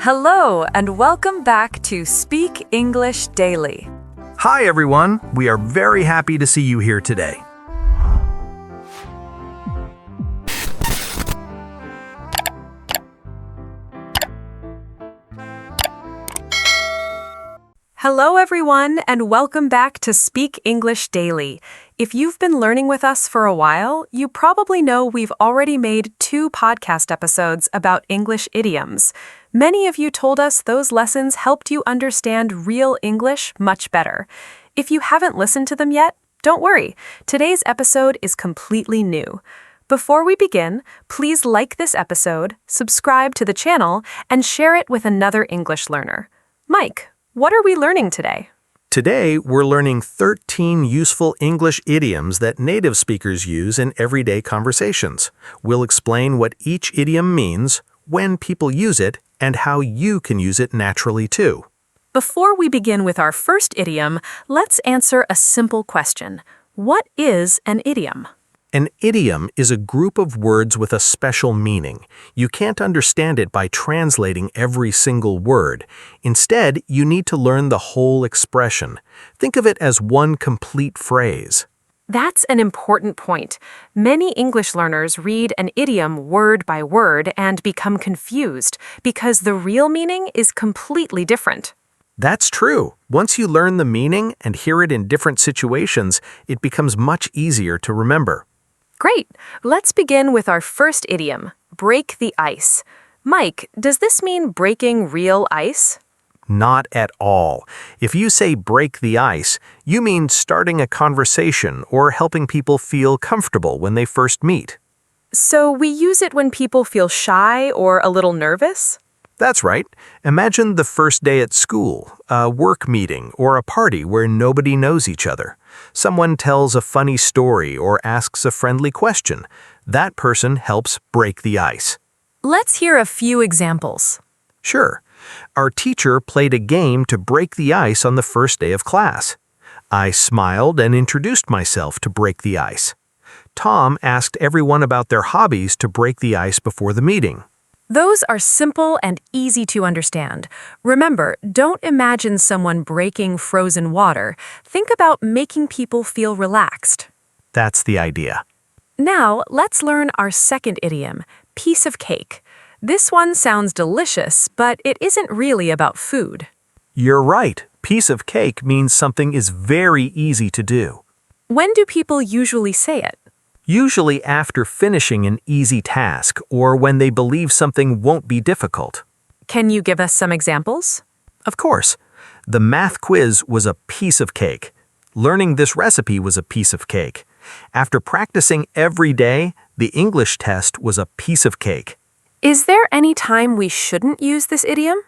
Hello, and welcome back to Speak English Daily. Hi everyone, we are very happy to see you here today. Hello everyone, and welcome back to Speak English Daily. If you've been learning with us for a while, you probably know we've already made 2 podcast episodes about English idioms. Many of you told us those lessons helped you understand real English much better. If you haven't listened to them yet, don't worry. Today's episode is completely new. Before we begin, please like this episode, subscribe to the channel, and share it with another English learner. Mike, what are we learning today? Today, we're learning 13 useful English idioms that native speakers use in everyday conversations. We'll explain what each idiom means, when people use it, and how you can use it naturally too. Before we begin with our first idiom, let's answer a simple question. What is an idiom? An idiom is a group of words with a special meaning. You can't understand it by translating every single word. Instead, you need to learn the whole expression. Think of it as one complete phrase. That's an important point. Many English learners read an idiom word by word and become confused because the real meaning is completely different. That's true. Once you learn the meaning and hear it in different situations, it becomes much easier to remember. Great. Let's begin with our first idiom, break the ice. Mike, does this mean breaking real ice? Not at all. If you say break the ice, you mean starting a conversation or helping people feel comfortable when they first meet. So we use it when people feel shy or a little nervous? That's right. Imagine the first day at school, a work meeting, or a party where nobody knows each other. Someone tells a funny story or asks a friendly question. That person helps break the ice. Let's hear a few examples. Sure. Our teacher played a game to break the ice on the first day of class. I smiled and introduced myself to break the ice. Tom asked everyone about their hobbies to break the ice before the meeting. Those are simple and easy to understand. Remember, don't imagine someone breaking frozen water. Think about making people feel relaxed. That's the idea. Now, let's learn our second idiom, piece of cake. This one sounds delicious, but it isn't really about food. You're right. Piece of cake means something is very easy to do. When do people usually say it? Usually after finishing an easy task or when they believe something won't be difficult. Can you give us some examples? Of course. The math quiz was a piece of cake. Learning this recipe was a piece of cake. After practicing every day, the English test was a piece of cake. Is there any time we shouldn't use this idiom?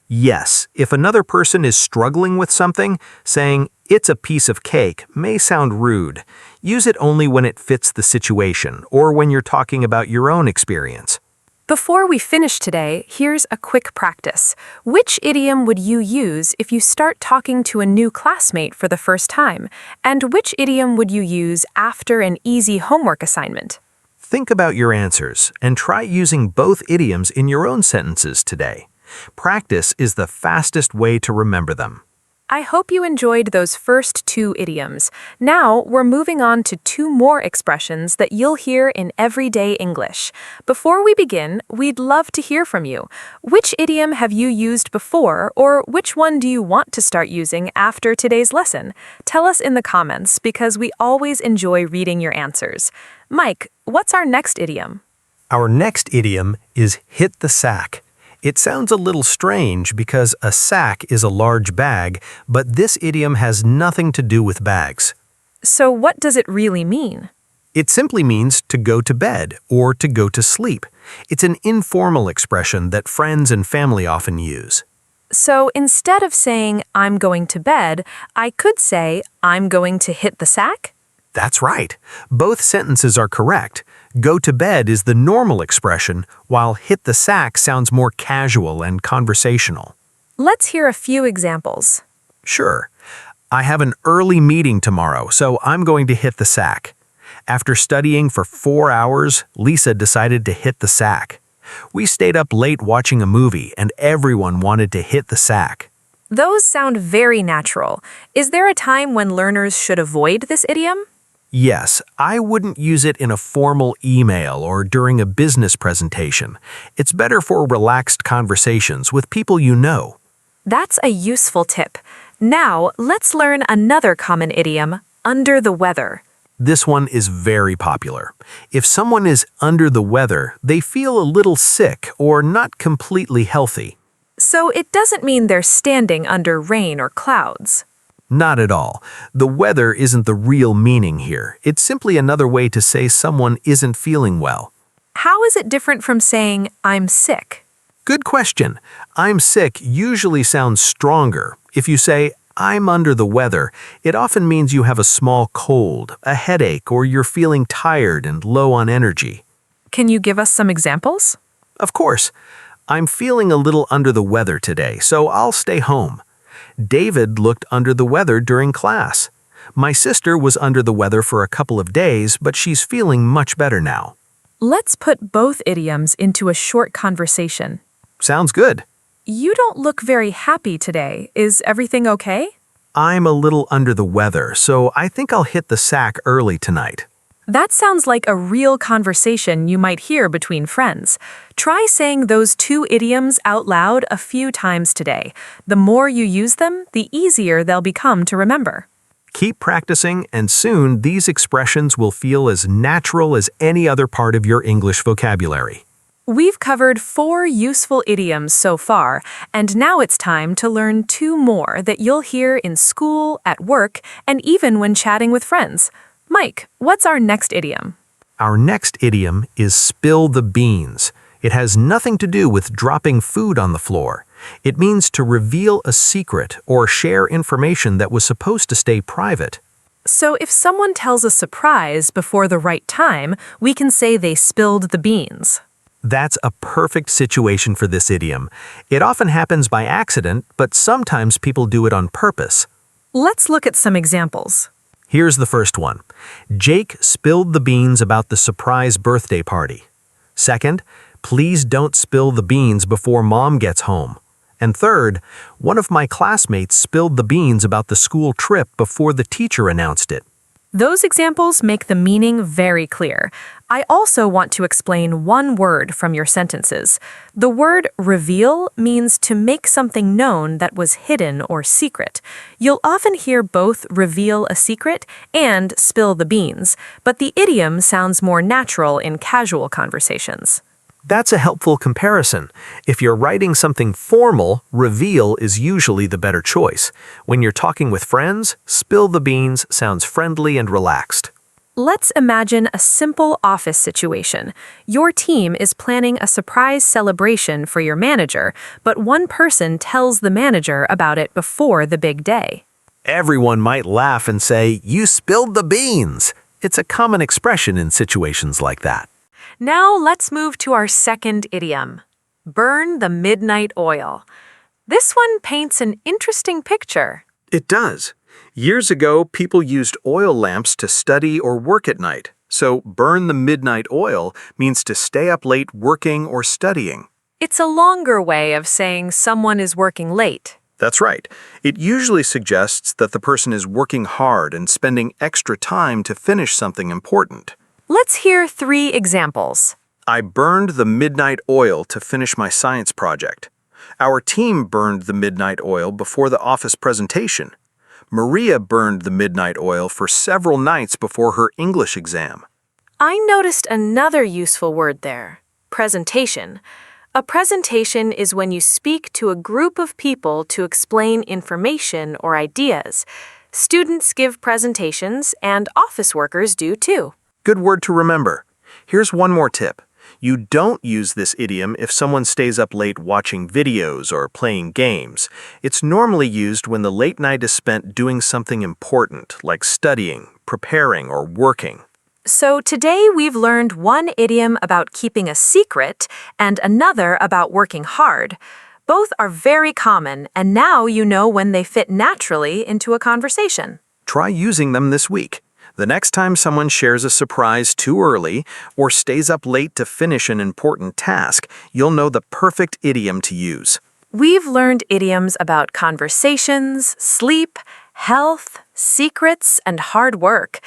Yes, if another person is struggling with something, saying, "It's a piece of cake," may sound rude. Use it only when it fits the situation or when you're talking about your own experience. Before we finish today, here's a quick practice. Which idiom would you use if you start talking to a new classmate for the first time? And which idiom would you use after an easy homework assignment? Think about your answers and try using both idioms in your own sentences today. Practice is the fastest way to remember them. I hope you enjoyed those first 2 idioms. Now we're moving on to 2 more expressions that you'll hear in everyday English. Before we begin, we'd love to hear from you. Which idiom have you used before, or which one do you want to start using after today's lesson? Tell us in the comments because we always enjoy reading your answers. Mike, what's our next idiom? Our next idiom is hit the sack. It sounds a little strange because a sack is a large bag, but this idiom has nothing to do with bags. So what does it really mean? It simply means to go to bed or to go to sleep. It's an informal expression that friends and family often use. So instead of saying, "I'm going to bed," I could say, "I'm going to hit the sack"? That's right. Both sentences are correct. Go to bed is the normal expression, while hit the sack sounds more casual and conversational. Let's hear a few examples. Sure. I have an early meeting tomorrow, so I'm going to hit the sack. After studying for 4 hours, Lisa decided to hit the sack. We stayed up late watching a movie and everyone wanted to hit the sack. Those sound very natural. Is there a time when learners should avoid this idiom? Yes, I wouldn't use it in a formal email or during a business presentation. It's better for relaxed conversations with people you know. That's a useful tip. Now, let's learn another common idiom, under the weather. This one is very popular. If someone is under the weather, they feel a little sick or not completely healthy. So it doesn't mean they're standing under rain or clouds. Not at all. The weather isn't the real meaning here. It's simply another way to say someone isn't feeling well. How is it different from saying, I'm sick? Good question. I'm sick usually sounds stronger. If you say, I'm under the weather, it often means you have a small cold, a headache, or you're feeling tired and low on energy. Can you give us some examples? Of course. I'm feeling a little under the weather today, so I'll stay home. David looked under the weather during class. My sister was under the weather for a couple of days, but she's feeling much better now. Let's put both idioms into a short conversation. Sounds good. You don't look very happy today. Is everything okay? I'm a little under the weather, so I think I'll hit the sack early tonight. That sounds like a real conversation you might hear between friends. Try saying those two idioms out loud a few times today. The more you use them, the easier they'll become to remember. Keep practicing, and soon these expressions will feel as natural as any other part of your English vocabulary. We've covered 4 useful idioms so far, and now it's time to learn 2 more that you'll hear in school, at work, and even when chatting with friends. Mike, what's our next idiom? Our next idiom is spill the beans. It has nothing to do with dropping food on the floor. It means to reveal a secret or share information that was supposed to stay private. So if someone tells a surprise before the right time, we can say they spilled the beans. That's a perfect situation for this idiom. It often happens by accident, but sometimes people do it on purpose. Let's look at some examples. Here's the first one. Jake spilled the beans about the surprise birthday party. Second, please don't spill the beans before Mom gets home. And third, one of my classmates spilled the beans about the school trip before the teacher announced it. Those examples make the meaning very clear. I also want to explain one word from your sentences. The word reveal means to make something known that was hidden or secret. You'll often hear both reveal a secret and spill the beans, but the idiom sounds more natural in casual conversations. That's a helpful comparison. If you're writing something formal, reveal is usually the better choice. When you're talking with friends, spill the beans sounds friendly and relaxed. Let's imagine a simple office situation. Your team is planning a surprise celebration for your manager, but one person tells the manager about it before the big day. Everyone might laugh and say, "You spilled the beans." It's a common expression in situations like that. Now let's move to our second idiom. Burn the midnight oil. This one paints an interesting picture. It does. Years ago, people used oil lamps to study or work at night. So burn the midnight oil means to stay up late working or studying. It's a longer way of saying someone is working late. That's right. It usually suggests that the person is working hard and spending extra time to finish something important. Let's hear 3 examples. I burned the midnight oil to finish my science project. Our team burned the midnight oil before the office presentation. Maria burned the midnight oil for several nights before her English exam. I noticed another useful word there, presentation. A presentation is when you speak to a group of people to explain information or ideas. Students give presentations, and office workers do too. Good word to remember. Here's one more tip. You don't use this idiom if someone stays up late watching videos or playing games. It's normally used when the late night is spent doing something important, like studying, preparing, or working. So today we've learned one idiom about keeping a secret and another about working hard. Both are very common, and now you know when they fit naturally into a conversation. Try using them this week. The next time someone shares a surprise too early or stays up late to finish an important task, you'll know the perfect idiom to use. We've learned idioms about conversations, sleep, health, secrets, and hard work.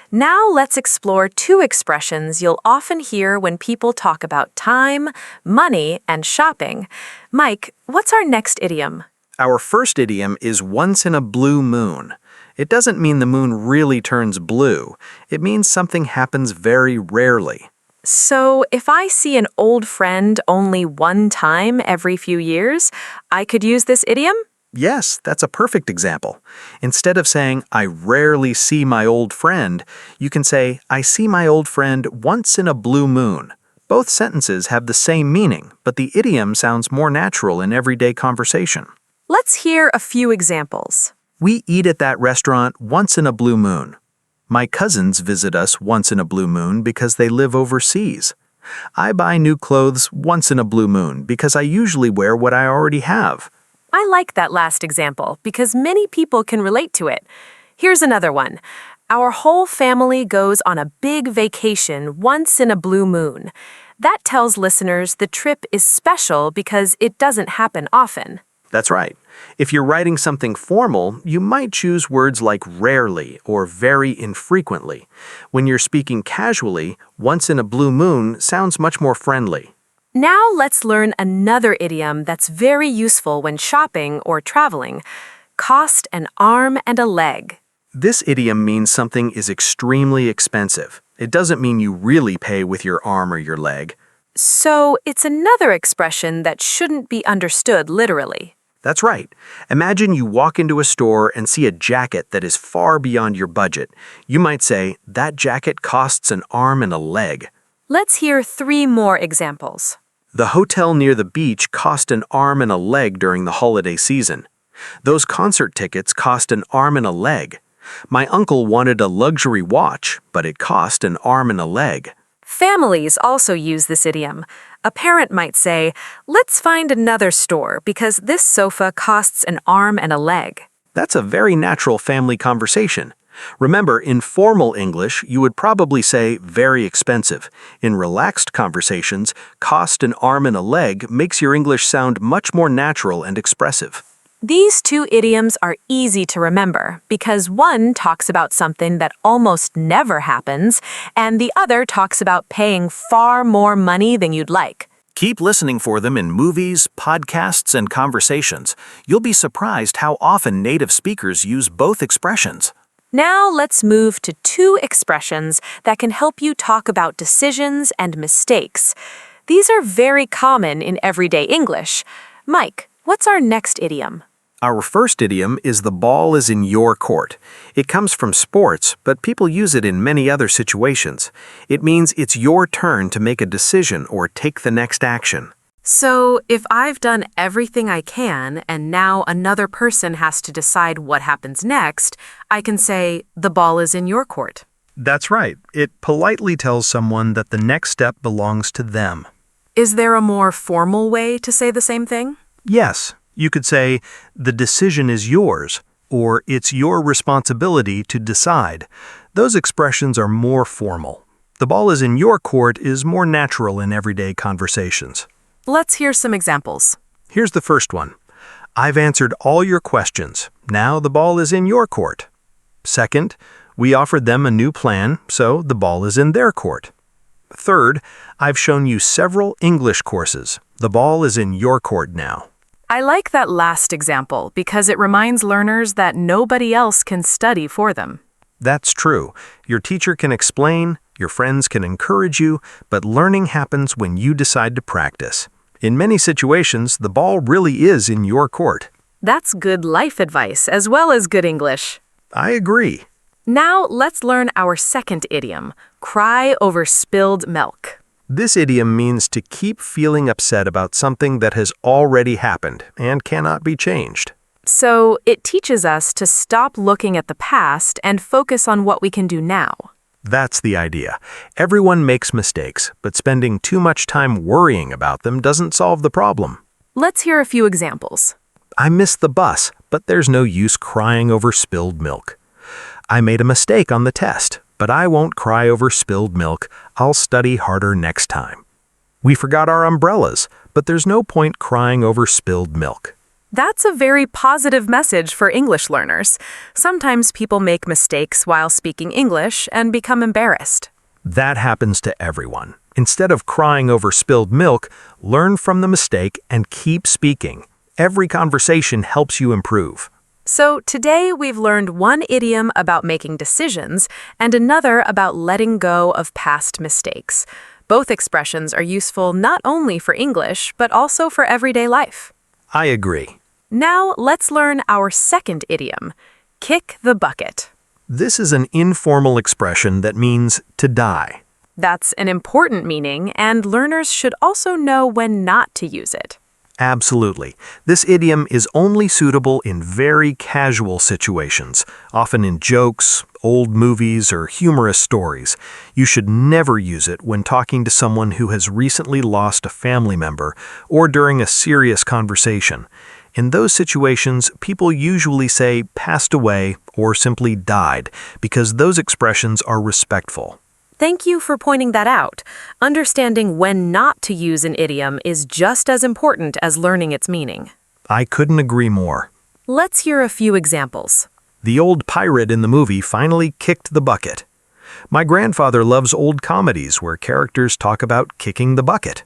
Now let's explore two expressions you'll often hear when people talk about time, money, and shopping. Mike, what's our next idiom? Our first idiom is once in a blue moon. It doesn't mean the moon really turns blue. It means something happens very rarely. So, if I see an old friend only one time every few years, I could use this idiom? Yes, that's a perfect example. Instead of saying, I rarely see my old friend, you can say, I see my old friend once in a blue moon. Both sentences have the same meaning, but the idiom sounds more natural in everyday conversation. Let's hear a few examples. We eat at that restaurant once in a blue moon. My cousins visit us once in a blue moon because they live overseas. I buy new clothes once in a blue moon because I usually wear what I already have. I like that last example because many people can relate to it. Here's another one. Our whole family goes on a big vacation once in a blue moon. That tells listeners the trip is special because it doesn't happen often. That's right. If you're writing something formal, you might choose words like rarely or very infrequently. When you're speaking casually, once in a blue moon sounds much more friendly. Now let's learn another idiom that's very useful when shopping or traveling. Cost an arm and a leg. This idiom means something is extremely expensive. It doesn't mean you really pay with your arm or your leg. So it's another expression that shouldn't be understood literally. That's right. Imagine you walk into a store and see a jacket that is far beyond your budget. You might say, that jacket costs an arm and a leg. Let's hear 3 more examples. The hotel near the beach cost an arm and a leg during the holiday season. Those concert tickets cost an arm and a leg. My uncle wanted a luxury watch, but it cost an arm and a leg. Families also use this idiom. A parent might say, let's find another store because this sofa costs an arm and a leg. That's a very natural family conversation. Remember, in formal English, you would probably say very expensive. In relaxed conversations, cost an arm and a leg makes your English sound much more natural and expressive. These 2 idioms are easy to remember because one talks about something that almost never happens, and the other talks about paying far more money than you'd like. Keep listening for them in movies, podcasts, and conversations. You'll be surprised how often native speakers use both expressions. Now let's move to 2 expressions that can help you talk about decisions and mistakes. These are very common in everyday English. Mike, what's our next idiom? Our first idiom is the ball is in your court. It comes from sports, but people use it in many other situations. It means it's your turn to make a decision or take the next action. So, if I've done everything I can and now another person has to decide what happens next, I can say, the ball is in your court. That's right. It politely tells someone that the next step belongs to them. Is there a more formal way to say the same thing? Yes, you could say, the decision is yours, or it's your responsibility to decide. Those expressions are more formal. The ball is in your court is more natural in everyday conversations. Let's hear some examples. Here's the first one. I've answered all your questions. Now the ball is in your court. Second, we offered them a new plan, so the ball is in their court. Third, I've shown you several English courses. The ball is in your court now. I like that last example because it reminds learners that nobody else can study for them. That's true. Your teacher can explain, your friends can encourage you, but learning happens when you decide to practice. In many situations, the ball really is in your court. That's good life advice as well as good English. I agree. Now let's learn our second idiom, cry over spilled milk. This idiom means to keep feeling upset about something that has already happened and cannot be changed. So it teaches us to stop looking at the past and focus on what we can do now. That's the idea. Everyone makes mistakes, but spending too much time worrying about them doesn't solve the problem. Let's hear a few examples. I missed the bus, but there's no use crying over spilled milk. I made a mistake on the test, but I won't cry over spilled milk. I'll study harder next time. We forgot our umbrellas, but there's no point crying over spilled milk. That's a very positive message for English learners. Sometimes people make mistakes while speaking English and become embarrassed. That happens to everyone. Instead of crying over spilled milk, learn from the mistake and keep speaking. Every conversation helps you improve. So today we've learned one idiom about making decisions and another about letting go of past mistakes. Both expressions are useful not only for English, but also for everyday life. I agree. Now let's learn our second idiom, kick the bucket. This is an informal expression that means to die. That's an important meaning, and learners should also know when not to use it. Absolutely. This idiom is only suitable in very casual situations, often in jokes, old movies, or humorous stories. You should never use it when talking to someone who has recently lost a family member or during a serious conversation. In those situations, people usually say passed away or simply died because those expressions are respectful. Thank you for pointing that out. Understanding when not to use an idiom is just as important as learning its meaning. I couldn't agree more. Let's hear a few examples. The old pirate in the movie finally kicked the bucket. My grandfather loves old comedies where characters talk about kicking the bucket.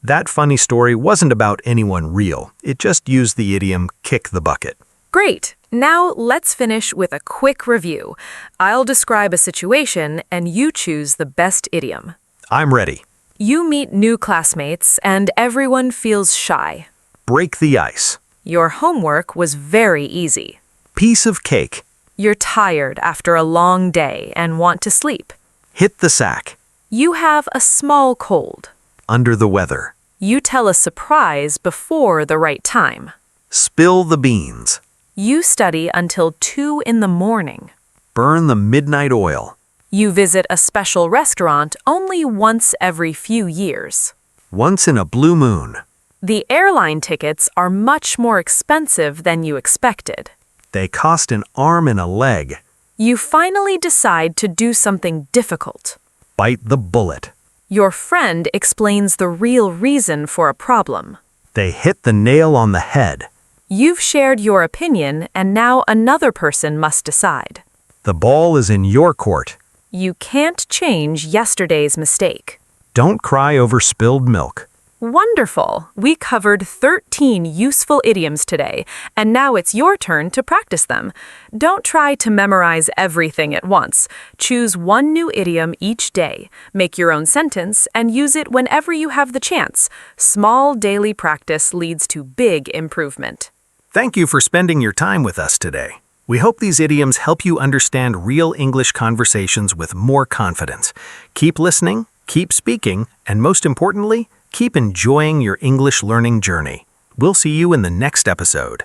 That funny story wasn't about anyone real. It just used the idiom kick the bucket. Great! Now let's finish with a quick review. I'll describe a situation and you choose the best idiom. I'm ready. You meet new classmates and everyone feels shy. Break the ice. Your homework was very easy. Piece of cake. You're tired after a long day and want to sleep. Hit the sack. You have a small cold. Under the weather. You tell a surprise before the right time. Spill the beans. You study until 2 in the morning. Burn the midnight oil. You visit a special restaurant only once every few years. Once in a blue moon. The airline tickets are much more expensive than you expected. They cost an arm and a leg. You finally decide to do something difficult. Bite the bullet. Your friend explains the real reason for a problem. They hit the nail on the head. You've shared your opinion, and now another person must decide. The ball is in your court. You can't change yesterday's mistake. Don't cry over spilled milk. Wonderful! We covered 13 useful idioms today, and now it's your turn to practice them. Don't try to memorize everything at once. Choose one new idiom each day. Make your own sentence and use it whenever you have the chance. Small daily practice leads to big improvement. Thank you for spending your time with us today. We hope these idioms help you understand real English conversations with more confidence. Keep listening, keep speaking, and most importantly, keep enjoying your English learning journey. We'll see you in the next episode.